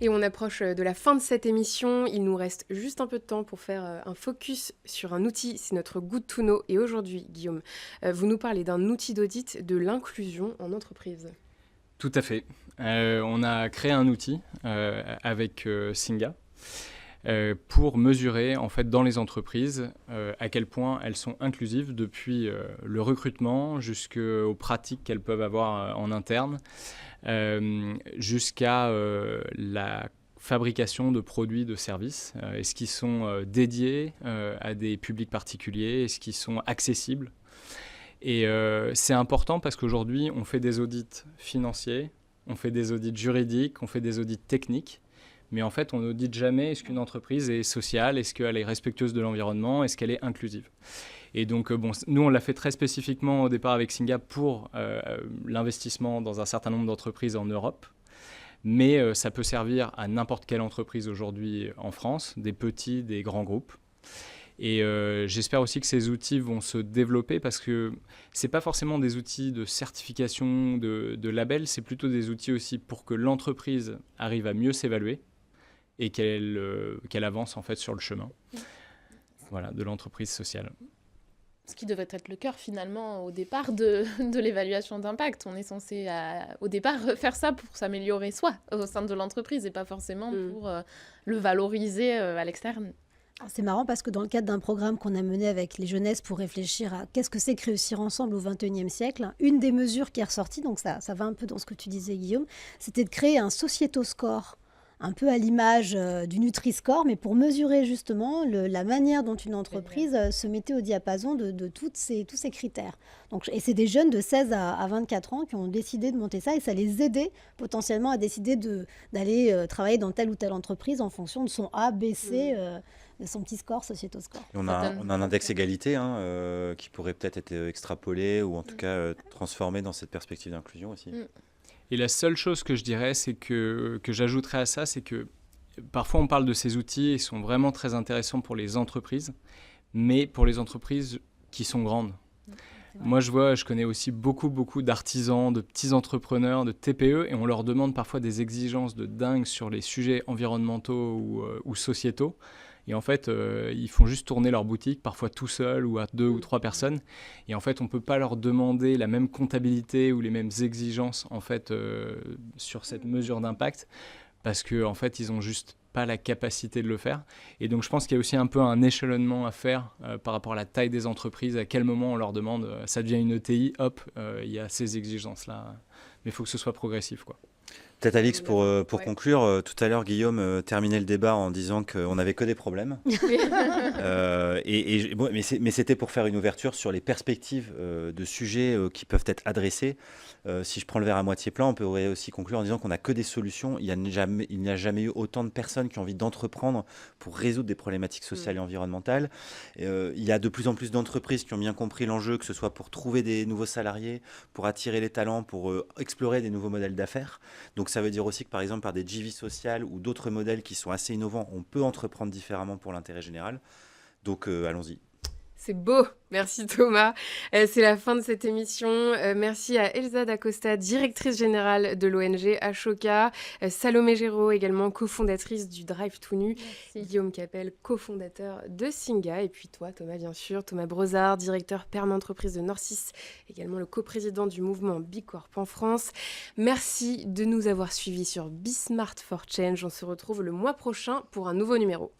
Et on approche de la fin de cette émission. Il nous reste juste un peu de temps pour faire un focus sur un outil. C'est notre Good to Know. Et aujourd'hui, Guillaume, vous nous parlez d'un outil d'audit de l'inclusion en entreprise. Tout à fait. On a créé un outil avec Singa pour mesurer en fait dans les entreprises à quel point elles sont inclusives depuis le recrutement jusqu'aux pratiques qu'elles peuvent avoir en interne, jusqu'à la fabrication de produits, de services. Est-ce qu'ils sont dédiés à des publics particuliers? Est-ce qu'ils sont accessibles? Et c'est important parce qu'aujourd'hui, on fait des audits financiers, on fait des audits juridiques, on fait des audits techniques. Mais en fait, on n'audite jamais est-ce qu'une entreprise est sociale, est-ce qu'elle est respectueuse de l'environnement, est-ce qu'elle est inclusive. Et donc, nous, on l'a fait très spécifiquement au départ avec Singa pour l'investissement dans un certain nombre d'entreprises en Europe. Mais ça peut servir à n'importe quelle entreprise aujourd'hui en France, des petits, des grands groupes. Et j'espère aussi que ces outils vont se développer parce que ce n'est pas forcément des outils de certification, de label, c'est plutôt des outils aussi pour que l'entreprise arrive à mieux s'évaluer et qu'elle avance en fait sur le chemin de l'entreprise sociale. Ce qui devait être le cœur finalement au départ de l'évaluation d'impact. On est censé au départ faire ça pour s'améliorer soi au sein de l'entreprise et pas forcément pour le valoriser à l'externe. C'est marrant parce que dans le cadre d'un programme qu'on a mené avec les jeunesses pour réfléchir à qu'est-ce que c'est que réussir ensemble au XXIe siècle, une des mesures qui est ressortie, donc ça va un peu dans ce que tu disais Guillaume, c'était de créer un Sociéto-score, un peu à l'image du Nutri-Score, mais pour mesurer justement la manière dont une entreprise se mettait au diapason de tous ces critères. Donc, et c'est des jeunes de 16 à 24 ans qui ont décidé de monter ça et ça les aidait potentiellement à décider d'aller travailler dans telle ou telle entreprise en fonction de son A, B, C, de son petit score, Sociéto-Score. On a un index égalité qui pourrait peut-être être extrapolé ou en tout cas transformé dans cette perspective d'inclusion aussi. Et la seule chose que je dirais, c'est que j'ajouterais à ça, c'est que parfois on parle de ces outils, ils sont vraiment très intéressants pour les entreprises, mais pour les entreprises qui sont grandes. Moi, je connais aussi beaucoup d'artisans, de petits entrepreneurs, de TPE, et on leur demande parfois des exigences de dingue sur les sujets environnementaux ou sociétaux. Et en fait, ils font juste tourner leur boutique, parfois tout seuls ou à 2 ou 3 personnes. Et en fait, on ne peut pas leur demander la même comptabilité ou les mêmes exigences en fait, sur cette mesure d'impact parce qu'en fait, ils n'ont juste pas la capacité de le faire. Et donc, je pense qu'il y a aussi un peu un échelonnement à faire par rapport à la taille des entreprises. À quel moment on leur demande, ça devient une ETI, hop, il y a ces exigences-là. Mais il faut que ce soit progressif, quoi. Peut-être Alix, pour conclure, tout à l'heure Guillaume terminait le débat en disant qu'on n'avait que des problèmes. Mais c'était pour faire une ouverture sur les perspectives de sujets qui peuvent être adressés. Si je prends le verre à moitié plein, on pourrait aussi conclure en disant qu'on n'a que des solutions. Il n'y a jamais eu autant de personnes qui ont envie d'entreprendre pour résoudre des problématiques sociales et environnementales. Il y a de plus en plus d'entreprises qui ont bien compris l'enjeu, que ce soit pour trouver des nouveaux salariés, pour attirer les talents, pour explorer des nouveaux modèles d'affaires. Donc ça veut dire aussi que par exemple par des JV sociales ou d'autres modèles qui sont assez innovants, on peut entreprendre différemment pour l'intérêt général. Donc allons-y. C'est beau, merci Thomas. C'est la fin de cette émission. Merci à Elsa Dacosta, directrice générale de l'ONG Ashoka, Salomé Géraud, également cofondatrice du Drive Tout Nu, Guillaume Capel, cofondateur de Singa, et puis toi Thomas bien sûr, Thomas Brozard, directeur permanent entreprise de Norcis, également le coprésident du mouvement Bicorp en France. Merci de nous avoir suivis sur Be Smart for Change. On se retrouve le mois prochain pour un nouveau numéro.